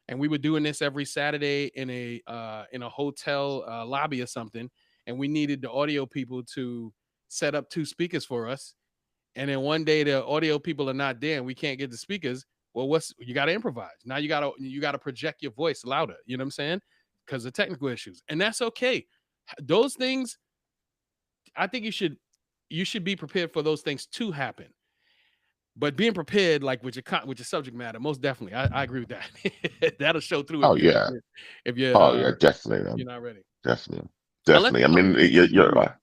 and we were doing this every Saturday in a hotel lobby or something, and we needed the audio people to set up 2 speakers for us, and then one day the audio people are not there and we can't get the speakers. Well, you got to improvise. Now you got to project your voice louder. You know what I'm saying? Because of technical issues, and that's okay. Those things, I think you should be prepared for those things to happen. But being prepared, like with your subject matter, most definitely, I agree with that. That'll show through. Oh yeah. If you're Definitely. you're not ready. Definitely. I mean, you're right.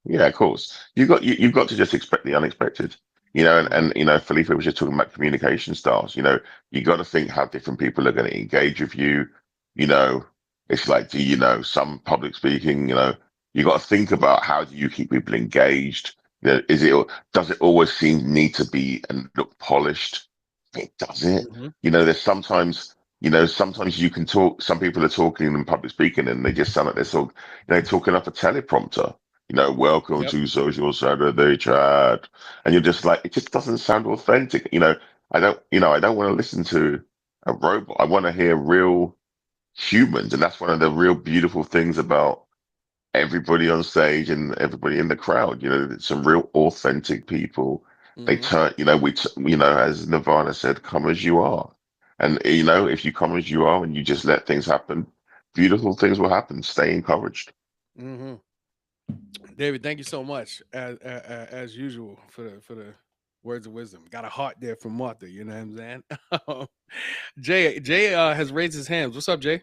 Yeah, of course. You've got to just expect the unexpected. And you know, Felipe was just talking about communication styles. You got to think how different people are going to engage with you. It's like, some public speaking, you got to think about how do you keep people engaged. Does it always need to be and look polished? It doesn't. There's sometimes you can talk. Some people are talking in public speaking, and they just sound like they're talking off a teleprompter. Welcome to Social Saturday Chat, and you're just like, it just doesn't sound authentic. I don't want to listen to a robot. I want to hear real humans, and that's one of the real beautiful things about everybody on stage and everybody in the crowd. Some real authentic people. They turn, as Nirvana said, come as you are. And, if you come as you are and you just let things happen, beautiful things will happen. Stay encouraged. David, thank you so much, as usual, for the words of wisdom. Got a heart there from Martha, you know what I'm saying? Jay has raised his hands. What's up, Jay?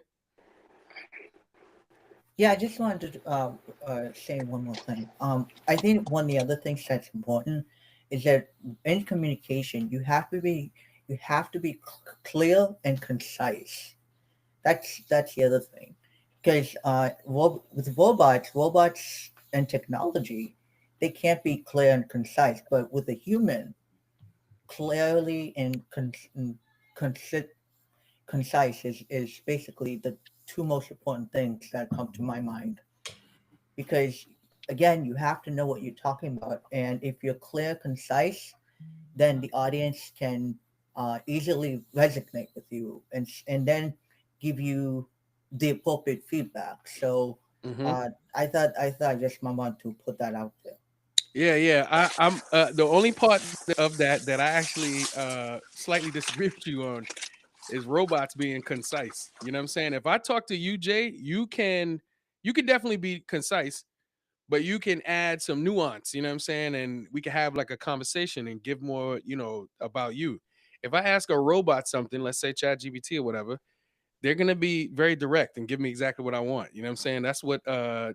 Yeah, I just wanted to say one more thing. I think one of the other things that's important is that in communication, you have to be clear and concise. That's the other thing, because with robots and technology, they can't be clear and concise. But with a human, clearly and concise is basically the two most important things that come to my mind, because again, you have to know what you're talking about, and if you're clear, concise, then the audience can easily resonate with you and then give you the appropriate feedback. So I thought I just wanted to put that out there. Yeah. I'm the only part of that I actually slightly disagree with you on is robots being concise. You know what I'm saying? If I talk to you, Jay, you can definitely be concise, but you can add some nuance, you know what I'm saying? And we can have like a conversation and give more, about you. If I ask a robot something, let's say ChatGPT or whatever, they're going to be very direct and give me exactly what I want. You know what I'm saying? That's what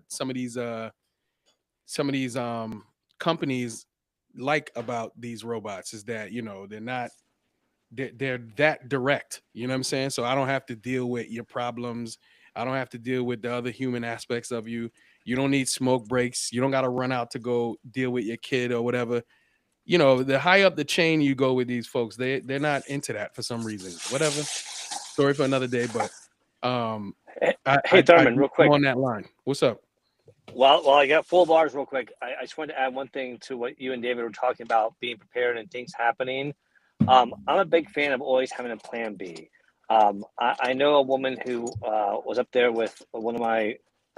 some of these companies like about these robots is that, they're that direct, you know what I'm saying? So I don't have to deal with your problems. I don't have to deal with the other human aspects of you. You don't need smoke breaks. You don't got to run out to go deal with your kid or whatever. The high up the chain you go with these folks, they're not into that for some reason. Whatever. Story for another day. But hey Thurman, real quick on that line. What's up? Well, I got full bars real quick. I just wanted to add one thing to what you and David were talking about, being prepared and things happening. I'm a big fan of always having a plan B. I know a woman who was up there with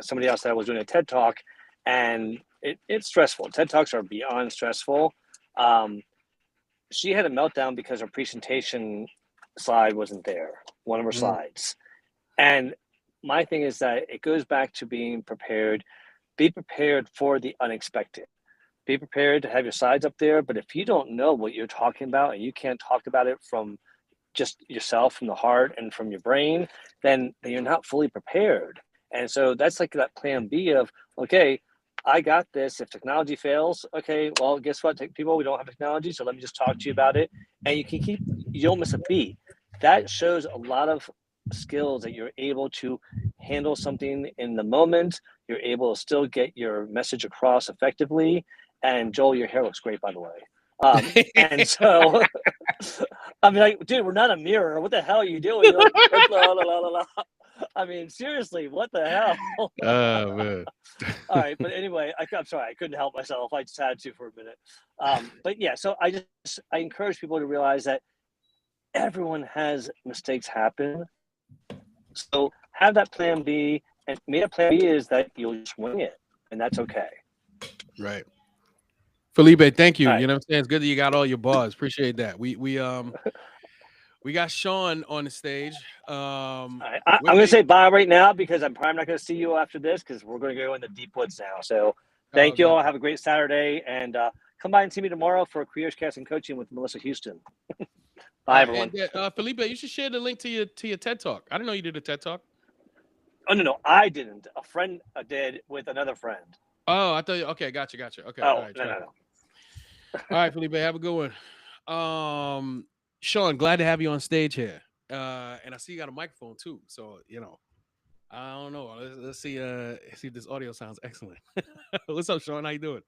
somebody else that was doing a TED Talk, and it's stressful. TED Talks are beyond stressful. She had a meltdown because her presentation slide wasn't there, one of her slides. And my thing is that it goes back to being prepared. Be prepared for the unexpected. Be prepared to have your slides up there, but if you don't know what you're talking about and you can't talk about it from just yourself, from the heart and from your brain, then you're not fully prepared. And so that's like that plan B of, okay, I got this. If technology fails, okay, well, guess what, people, we don't have technology, so let me just talk to you about it. And you don't miss a beat. That shows a lot of skills that you're able to handle something in the moment. You're able to still get your message across effectively. And Joel, your hair looks great, by the way. And so, I mean, like, dude, we're not a mirror. What the hell are you doing? Like, la, la, la, la. I mean, seriously, what the hell? Oh, man. All right, but anyway, I'm sorry, I couldn't help myself. I just had to for a minute. But yeah, so I encourage people to realize that everyone has mistakes happen. So have that plan B, and maybe a plan B is that you'll just wing it, and that's okay. Right. Felipe, thank you. All right. You know what I'm saying? It's good that you got all your bars. Appreciate that. We got Sean on the stage. I'm with going me. to say bye right now because I'm probably not going to see you after this because we're going to go in the deep woods now. So thank you Okay. all. Have a great Saturday. And come by and see me tomorrow for Careers Casting Coaching with Melissa Houston. Bye, everyone. And, Felipe, you should share the link to your TED Talk. I didn't know you did a TED Talk. Oh, no, I didn't. A friend did with another friend. Oh, I thought you. Okay, gotcha. Okay. Oh, All right, no. All right, Felipe, have a good one. Sean, glad to have you on stage here. And I see you got a microphone too. So, I don't know. Let's see if this audio sounds excellent. What's up, Sean? How you doing?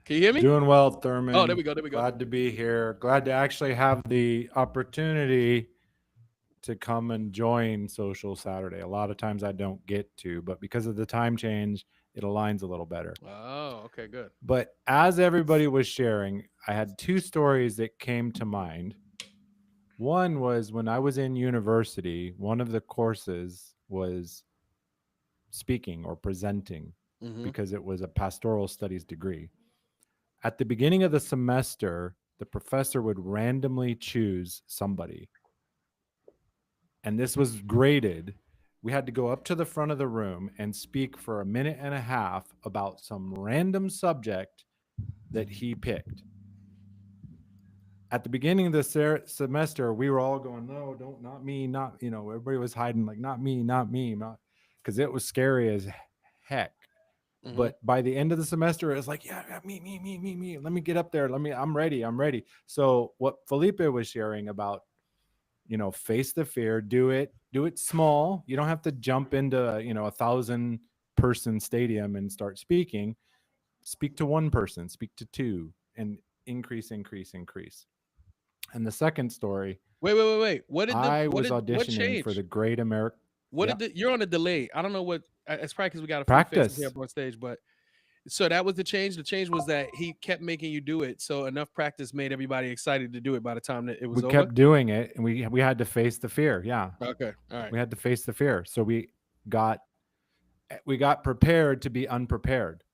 Can you hear me? Doing well, Thurman. Oh, there we go. Glad to be here. Glad to actually have the opportunity to come and join Social Saturday. A lot of times I don't get to, but because of the time change, it aligns a little better. Oh, okay, good. But as everybody was sharing, I had two stories that came to mind. One was when I was in university, one of the courses was speaking or presenting because it was a pastoral studies degree. At the beginning of the semester, the professor would randomly choose somebody. And this was graded. We had to go up to the front of the room and speak for 1.5 minutes about some random subject that he picked. At the beginning of the semester, we were all going, no, not me, everybody was hiding like, not me, because it was scary as heck. But by the end of the semester, it was like, yeah, me. Let me get up there. I'm ready. So what Felipe was sharing about, face the fear, do it small. You don't have to jump into, 1,000-person stadium and start speaking. Speak to one person, speak to two, and increase. And the second story. Wait. I was auditioning for the Great American. You're on a delay. I don't know what. It's probably because we got a practice few faces here up on stage, but so that was the change. The change was that he kept making you do it, so enough practice made everybody excited to do it. By the time that it was we over, kept doing it, and we had to face the fear. Yeah. Okay. All right. We had to face the fear, so we got prepared to be unprepared.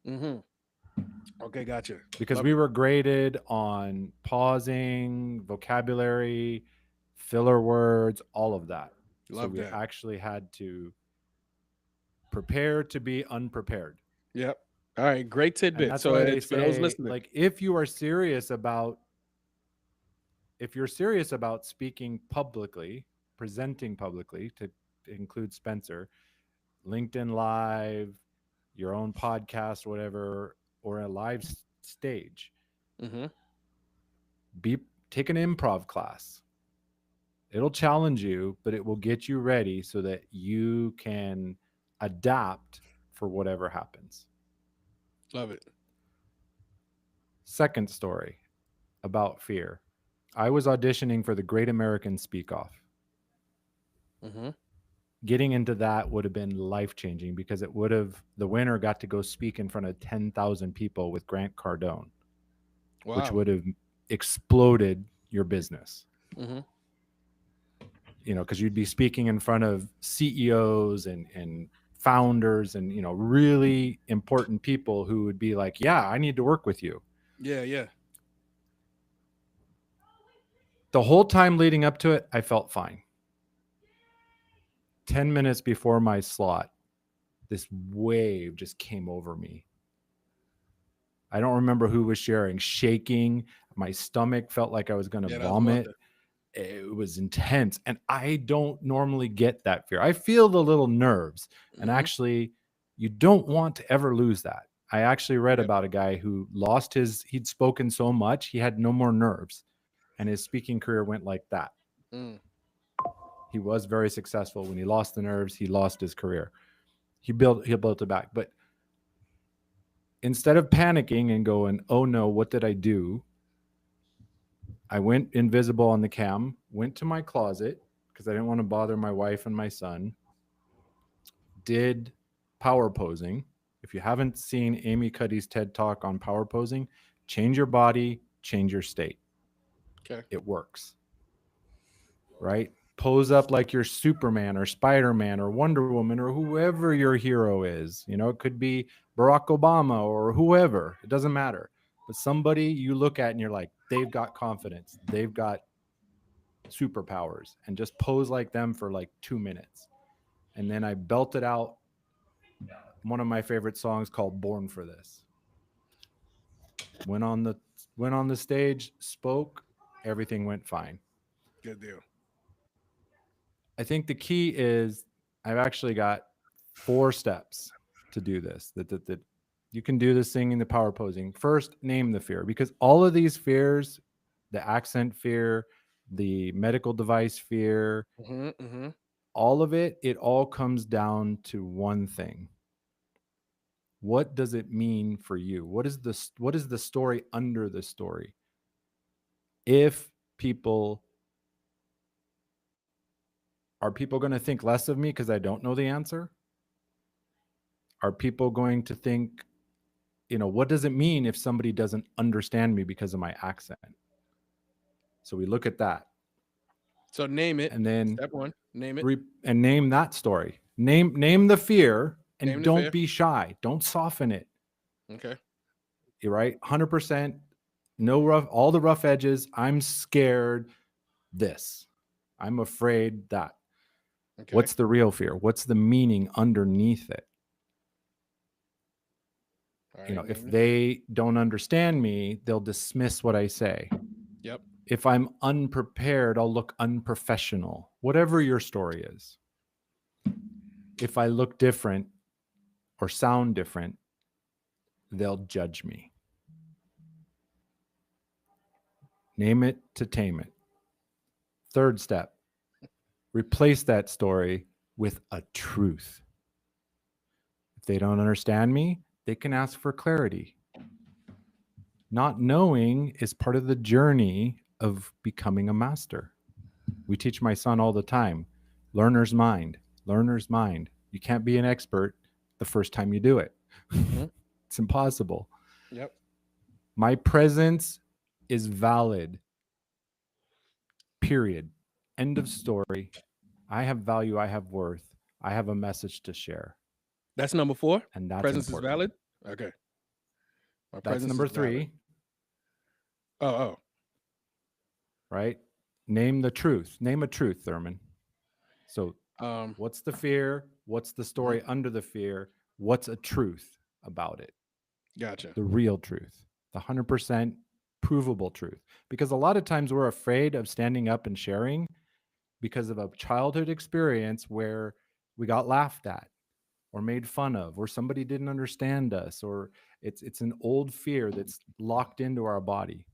Okay, gotcha. Because we were graded on pausing, vocabulary, filler words, all of that. So we actually had to prepare to be unprepared. Yep. All right. Great tidbit. That's so why they for those say, listening, like, if you're serious about speaking publicly, presenting publicly, to include Spencer, LinkedIn Live, your own podcast, whatever, or a live stage, take an improv class. It'll challenge you, but it will get you ready so that you can adapt for whatever happens. Love it. Second story about fear. I was auditioning for the Great American Speak Off. Getting into that would have been life-changing because the winner got to go speak in front of 10,000 people with Grant Cardone, which would have exploded your business. Because you'd be speaking in front of CEOs and founders and, really important people who would be like, yeah, I need to work with you. Yeah. The whole time leading up to it, I felt fine. 10 minutes before my slot, this wave just came over me. I don't remember who was shaking. My stomach felt like I was going to vomit. It was intense. And I don't normally get that fear. I feel the little nerves. And actually, you don't want to ever lose that. I actually read about a guy who he'd spoken so much, he had no more nerves. And his speaking career went like that. He was very successful. When he lost the nerves, he lost his career. He built it back. But instead of panicking and going, oh no, what did I do? I went invisible on the cam, went to my closet because I didn't want to bother my wife and my son, did power posing. If you haven't seen Amy Cuddy's TED Talk on power posing, change your body, change your state. Okay. It works. Right? pose up like you're Superman or Spider-Man or Wonder Woman or whoever your hero is. You know, it could be Barack Obama or whoever. It doesn't matter. But somebody you look at and you're like, they've got confidence. They've got superpowers, and just pose like them for like 2 minutes. And then I belted out one of my favorite songs called Born for This. Went on the stage, spoke, everything went fine. Good deal. I think the key is I've actually got 4 steps to do this. That you can do this thing in the power posing. First, name the fear, because all of these fears, the accent fear, the medical device fear, all of it all comes down to one thing. What does it mean for you? What is the story under the story? If people Are people going to think less of me because I don't know the answer? Are people going to think, what does it mean if somebody doesn't understand me because of my accent? So we look at that. So name it. And then step one, name it. And name that story. Name the fear, and Name the don't fear. be shy. Don't soften it. Okay. You're right. 100%. No rough, all the rough edges. I'm scared this. I'm afraid that. Okay. What's the real fear? What's the meaning underneath it? All right, If name it. they don't understand me, they'll dismiss what I say. Yep. If I'm unprepared, I'll look unprofessional. Whatever your story is. If I look different or sound different, they'll judge me. Name it to tame it. Third step, replace that story with a truth. If they don't understand me, they can ask for clarity. Not knowing is part of the journey of becoming a master. We teach my son all the time, learner's mind, learner's mind. You can't be an expert the first time you do it. Mm-hmm. It's impossible. Yep. My presence is valid. Period. End of story. I have value. I have worth. I have a message to share. That's number 4. And that's presence important. is valid. Okay. My That's presence number is valid. 3. Oh. Right? Name the truth. Name a truth, Thurman. So what's the fear? What's the story under the fear? What's a truth about it? Gotcha. The real truth. The 100% provable truth. Because a lot of times we're afraid of standing up and sharing because of a childhood experience where we got laughed at or made fun of, or somebody didn't understand us, or it's an old fear that's locked into our body.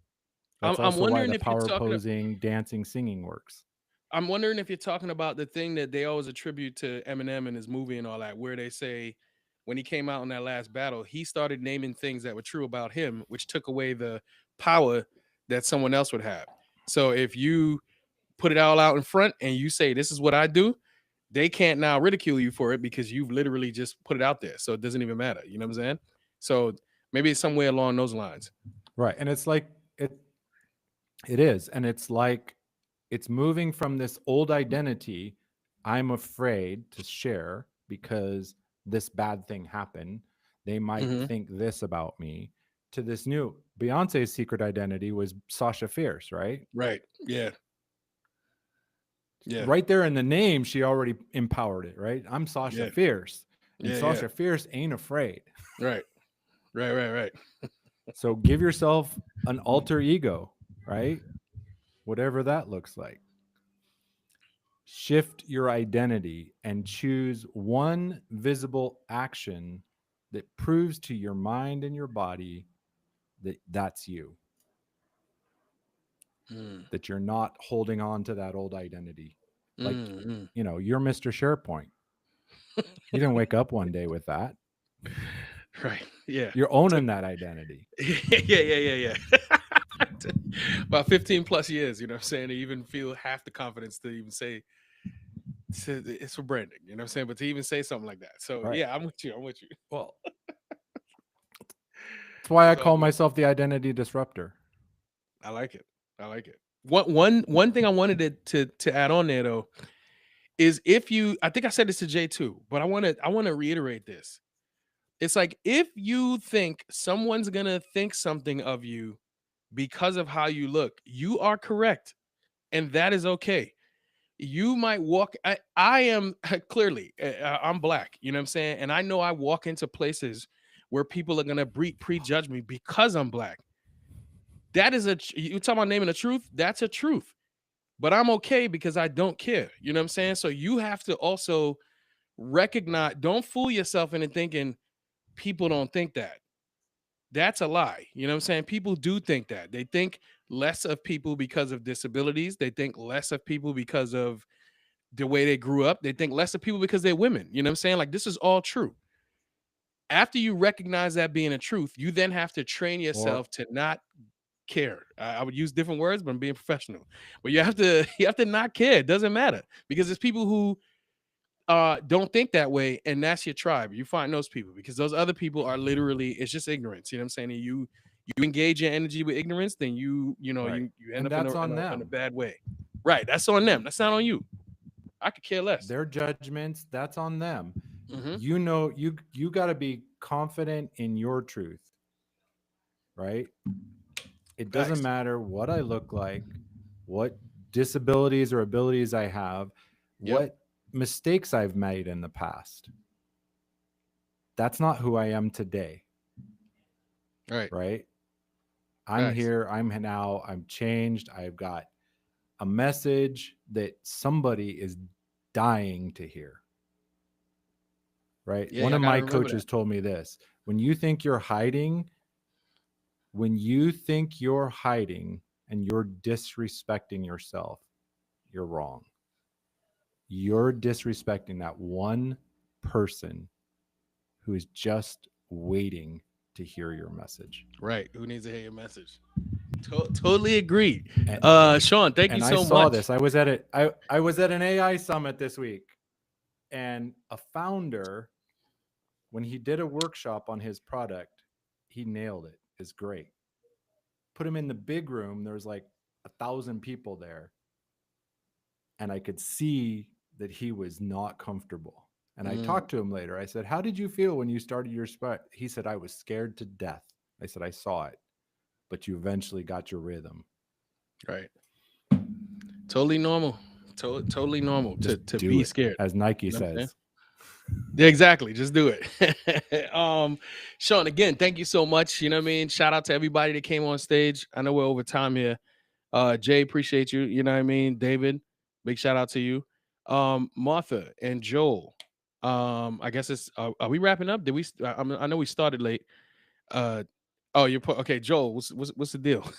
That's I'm also why wondering the if you're power talking. posing, dancing, singing works. I'm wondering if you're talking about the thing that they always attribute to Eminem and his movie and all that, where they say when he came out in that last battle, he started naming things that were true about him, which took away the power that someone else would have. So if you put it all out in front and you say, this is what I do, they can't now ridicule you for it because you've literally just put it out there. So it doesn't even matter. You know what I'm saying? So maybe it's somewhere along those lines. Right. And it's like, it is. And it's like, it's moving from this old identity, I'm afraid to share because this bad thing happened. They might think this about me, to this new. Beyonce's secret identity was Sasha Fierce, right? Right. Yeah. Yeah. Right there in the name, she already empowered it, right? I'm Sasha Fierce. And Sasha Fierce ain't afraid. Right. So give yourself an alter ego, right? Whatever that looks like. Shift your identity and choose one visible action that proves to your mind and your body that that's you. That you're not holding on to that old identity. Like, you're Mr. SharePoint. You didn't wake up one day with that. Right. Yeah. You're owning that identity. Yeah. About 15 plus years, you know what I'm saying? To even feel half the confidence to even say it's for branding, you know what I'm saying? But to even say something like that. So Right. yeah, I'm with you. Well, that's why I call myself the identity disruptor. I like it. One thing I wanted to add on there though is if you, I think I said this to Jay too, but I want to reiterate this. It's like if you think someone's gonna think something of you because of how you look, you are correct, and that is okay. You might walk. I am clearly I'm black. You know what I'm saying, and I know I walk into places where people are gonna prejudge me because I'm black. That is you talking about naming the truth. That's a truth. But I'm okay because I don't care. You know what I'm saying? So you have to also recognize, don't fool yourself into thinking people don't think that. That's a lie. You know what I'm saying? People do think that. They think less of people because of disabilities. They think less of people because of the way they grew up. They think less of people because they're women. You know what I'm saying? Like, this is all true. After you recognize that being a truth, you then have to train yourself to not care. I would use different words, but I'm being professional. But you have to not care. It doesn't matter, because there's people who don't think that way, and that's your tribe. You find those people, because those other people are literally, it's just ignorance. You know what I'm saying? And you engage your energy with ignorance, then you Right. you end And up that's on in a them. bad way. Right. That's on them. That's not on you. I could care less. Their judgments, that's on them. Mhm. You know, you got to be confident in your truth, right? It doesn't Facts. matter what I look like, what disabilities or abilities I have, Yep. what mistakes I've made in the past. That's not who I am today, Right. right? I'm Facts. here, I'm changed. I've got a message that somebody is dying to hear. Right? Yeah, One y'all of gotta my remember coaches that. told me this. When you think you're hiding and you're disrespecting yourself, you're wrong. You're disrespecting that one person who is just waiting to hear your message. Right. Who needs to hear your message? Totally agree. And, Sean, thank you and so I saw much. this. I was at it. I was at an AI summit this week, and a founder, when he did a workshop on his product, he nailed it. It's great. Put him in the big room. There was like 1,000 people there, and I could see that he was not comfortable. And I talked to him later. I said, "How did you feel when you started your spot?" He said, "I was scared to death." I said, "I saw it, but you eventually got your rhythm." Right. Totally normal. Totally normal to do be it, scared. as Nike You know what I'm saying? says. Yeah, exactly. Just do it. Sean, again, thank you so much. You know what I mean? Shout out to everybody that came on stage. I know we're over time here. Jay, appreciate you. You know what I mean? David, big shout out to you. Martha and Joel. I guess it's are we wrapping up? Did we I know we started late. Oh, you're okay, Joel. What's the deal?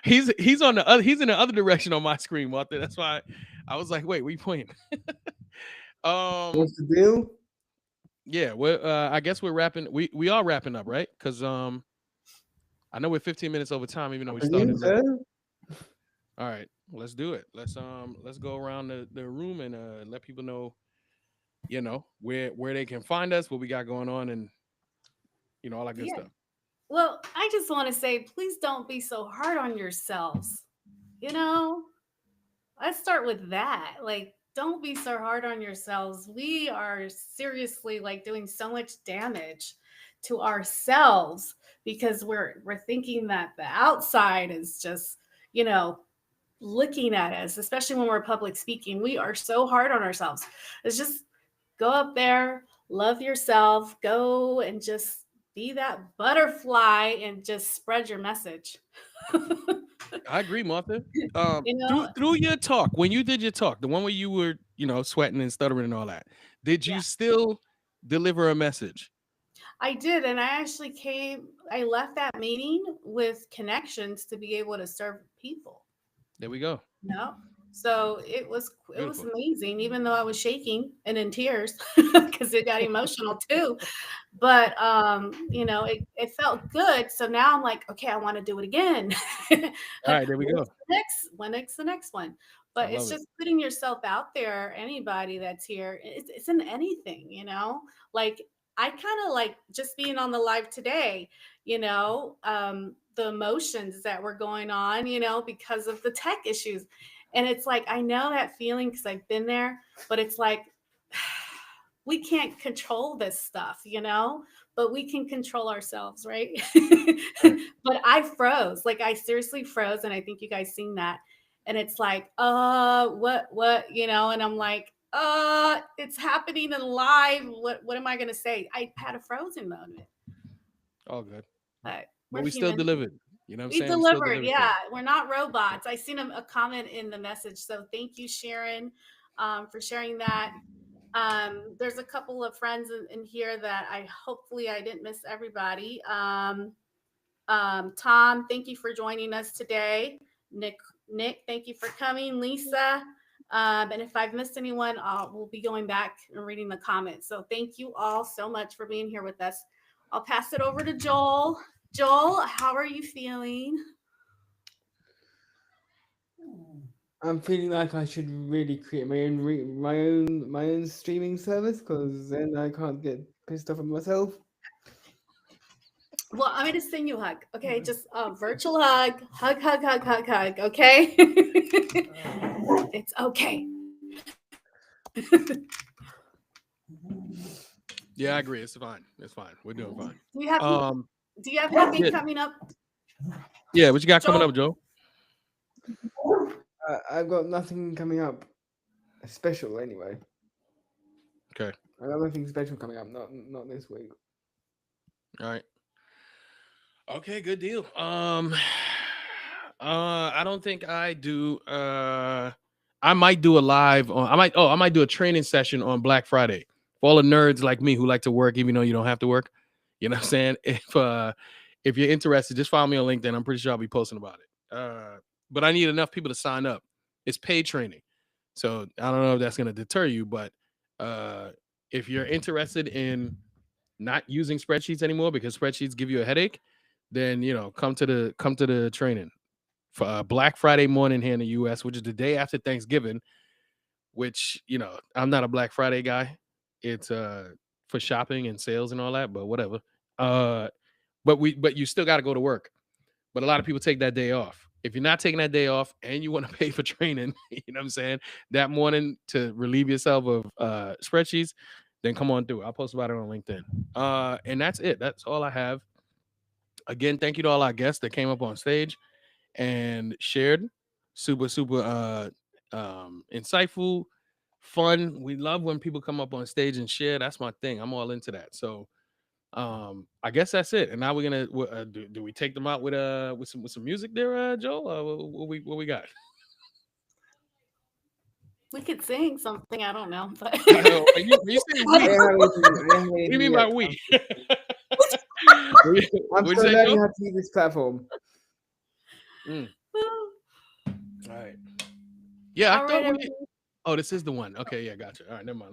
he's on the other, he's in the other direction on my screen, Martha. That's why I was like, wait, where you pointing? What's the deal? Yeah, we're I guess we're wrapping. We are wrapping up, right? Because I know we're 15 minutes over time, even though we started late. All right, let's do it. Let's go around the room and let people know, you know, where they can find us, what we got going on, and you know, all that good stuff. Well, I just want to say, please don't be so hard on yourselves. You know, let's start with that. Like, don't be so hard on yourselves. We are seriously like doing so much damage to ourselves because we're thinking that the outside is just, you know, looking at us, especially when we're public speaking. We are so hard on ourselves. It's just go up there, love yourself, go and just be that butterfly and just spread your message. I agree, Martha. You know, Through your talk, when you did your talk, the one where you were, you know, sweating and stuttering and all that, did you Yeah. still deliver a message? I did. And I left that meeting with connections to be able to serve people. There we go. No. So it was Beautiful. amazing, even though I was shaking and in tears because it got emotional too. But you know, it felt good. So now I'm like, okay, I want to do it again. All Like, right, there we go. when's the next one? But it's love it. just putting yourself out there. Anybody that's here, it's in anything, you know. Like I kind of like just being on the live today. You know, the emotions that were going on, because of the tech issues. And it's like, I know that feeling because I've been there, but it's like, we can't control this stuff, but we can control ourselves, right? But I froze. Like, I seriously froze. And I think you guys seen that. And it's like, what, and I'm like, it's happening in live. What am I going to say? I had a frozen moment. All good. But we still delivered. You know what I'm saying? We delivered. Yeah. We're not robots. I seen a comment in the message. So thank you, Sharon, for sharing that. There's a couple of friends in here that hopefully I didn't miss everybody. Tom, thank you for joining us today. Nick, thank you for coming. Lisa, and if I've missed anyone, we'll be going back and reading the comments. So thank you all so much for being here with us. I'll pass it over to Joel. Joel, how are you feeling? I'm feeling like I should really create my own streaming service, because then I can't get pissed off at myself. Well, I'm going to sing you a hug. Okay, just a virtual hug. Hug. Okay. It's okay. Yeah, I agree. It's fine. We're doing fine. Do you have anything coming up? Yeah, what you got coming up, Joe? I've got nothing coming up special anyway. Okay. I got nothing special coming up. Not this week. All right. Okay, good deal. I don't think I do. I might do a live on. I might do a training session on Black Friday for all the nerds like me who like to work, even though you don't have to work. You know what I'm saying? If you're interested, just follow me on LinkedIn. I'm pretty sure I'll be posting about it. But I need enough people to sign up. It's paid training, so I don't know if that's going to deter you. But if you're interested in not using spreadsheets anymore because spreadsheets give you a headache, then come to the training for Black Friday morning here in the U.S., which is the day after Thanksgiving. Which I'm not a Black Friday guy. It's for shopping and sales and all that, but whatever. But you still got to go to work. But a lot of people take that day off. If you're not taking that day off and you want to pay for training, you know what I'm saying, that morning to relieve yourself of spreadsheets, then come on through. I'll post about it on LinkedIn. And that's it. That's all I have. Again, thank you to all our guests that came up on stage and shared. Super insightful, fun. We love when people come up on stage and share. That's my thing. I'm all into that. So I guess that's it. And now we're gonna do we take them out with some music there, Joel? What we got? We could sing something. I don't know, but you say we? What do you mean by we? I'm still learning how to use this platform. All right. Yeah, I thought we. Oh, this is the one. Okay, yeah, gotcha. All right, never mind.